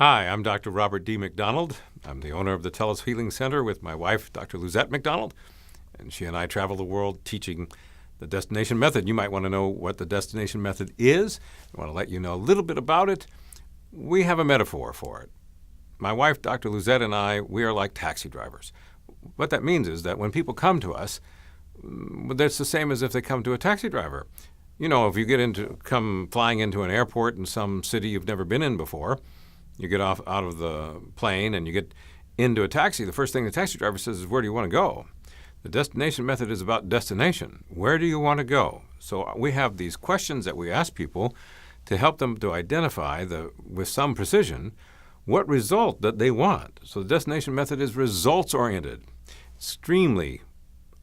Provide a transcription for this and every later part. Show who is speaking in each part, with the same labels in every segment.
Speaker 1: Hi, I'm Dr. Robert D. McDonald. I'm the owner of the Tellus Healing Center with my wife, Dr. Luzette McDonald, and she and I travel the world teaching the destination method. You might want to know what the destination method is. I want to let you know a little bit about it. We have a metaphor for it. My wife, Dr. Luzette, and I, we are like taxi drivers. What that means is that when people come to us, that's the same as if they come to a taxi driver. You know, if you come flying into an airport in some city you've never been in before, you get out of the plane and you get into a taxi, the first thing the taxi driver says is, where do you want to go? The destination method is about destination. Where do you want to go? So we have these questions that we ask people to help them to identify, with some precision, what result that they want. So the destination method is results-oriented, extremely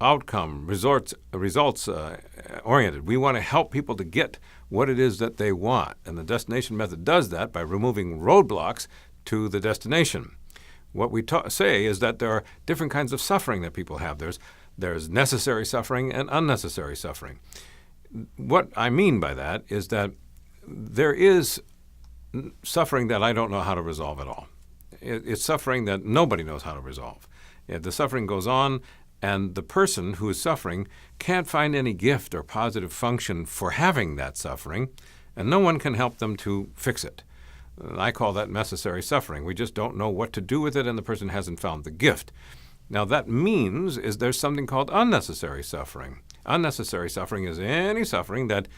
Speaker 1: outcome, results-oriented. We want to help people to get what it is that they want. And the destination method does that by removing roadblocks to the destination. What we say is that there are different kinds of suffering that people have. There's necessary suffering and unnecessary suffering. What I mean by that is that there is suffering that I don't know how to resolve at all. It's suffering that nobody knows how to resolve. The suffering goes on, and the person who is suffering can't find any gift or positive function for having that suffering, and no one can help them to fix it. I call that necessary suffering. We just don't know what to do with it, and the person hasn't found the gift. Now, that means there's something called unnecessary suffering. Unnecessary suffering is any suffering that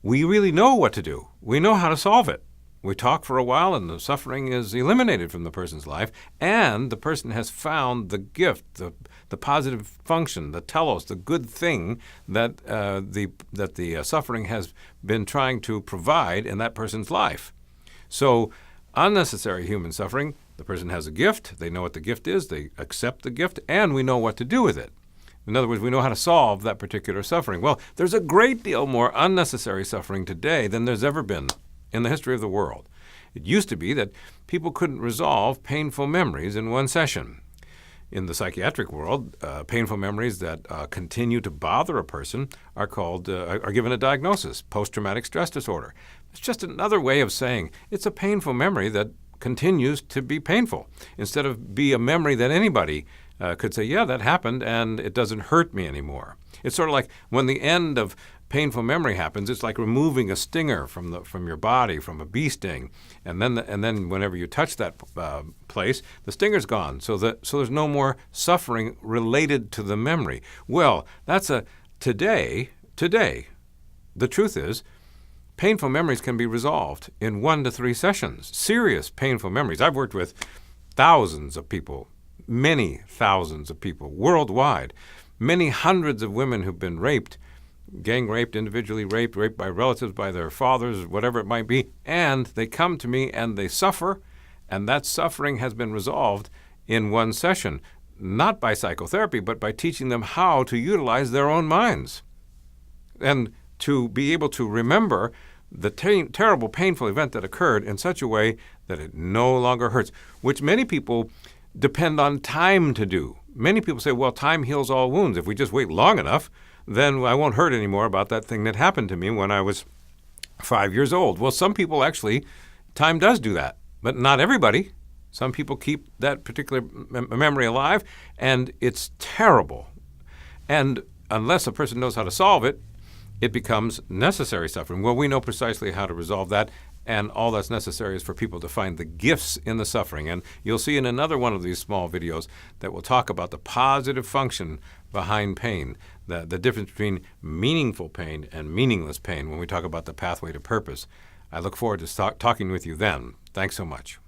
Speaker 1: we really know what to do. We know how to solve it. We talk for a while and the suffering is eliminated from the person's life, and the person has found the gift, the positive function, the telos, the good thing that the suffering has been trying to provide in that person's life. So unnecessary human suffering, the person has a gift, they know what the gift is, they accept the gift, and we know what to do with it. In other words, we know how to solve that particular suffering. Well, there's a great deal more unnecessary suffering today than there's ever been in the history of the world. It used to be that people couldn't resolve painful memories in one session. In the psychiatric world, painful memories that continue to bother a person are given a diagnosis, post-traumatic stress disorder. It's just another way of saying it's a painful memory that continues to be painful, instead of be a memory that anybody could say, yeah, that happened and it doesn't hurt me anymore. It's sort of like when the end of painful memory happens, it's like removing a stinger from your body, from a bee sting, and then whenever you touch that place, the stinger's gone. So there's no more suffering related to the memory. Well, that's today. The truth is, painful memories can be resolved in 1 to 3 sessions. Serious painful memories. I've worked with thousands of people, many thousands of people worldwide, many hundreds of women who've been raped, gang raped, individually raped by relatives, by their fathers, whatever it might be, and they come to me and they suffer, and that suffering has been resolved in 1 session, not by psychotherapy, but by teaching them how to utilize their own minds and to be able to remember the terrible, painful event that occurred in such a way that it no longer hurts, which many people depend on time to do. Many people say, well, time heals all wounds. If we just wait long enough, then I won't hurt anymore about that thing that happened to me when I was 5 years old. Well, some people actually, time does do that, but not everybody. Some people keep that particular memory alive, and it's terrible. And unless a person knows how to solve it, it becomes necessary suffering. Well, we know precisely how to resolve that, and all that's necessary is for people to find the gifts in the suffering. And you'll see in another one of these small videos that will talk about the positive function behind pain, the difference between meaningful pain and meaningless pain when we talk about the pathway to purpose. I look forward to talking with you then. Thanks so much.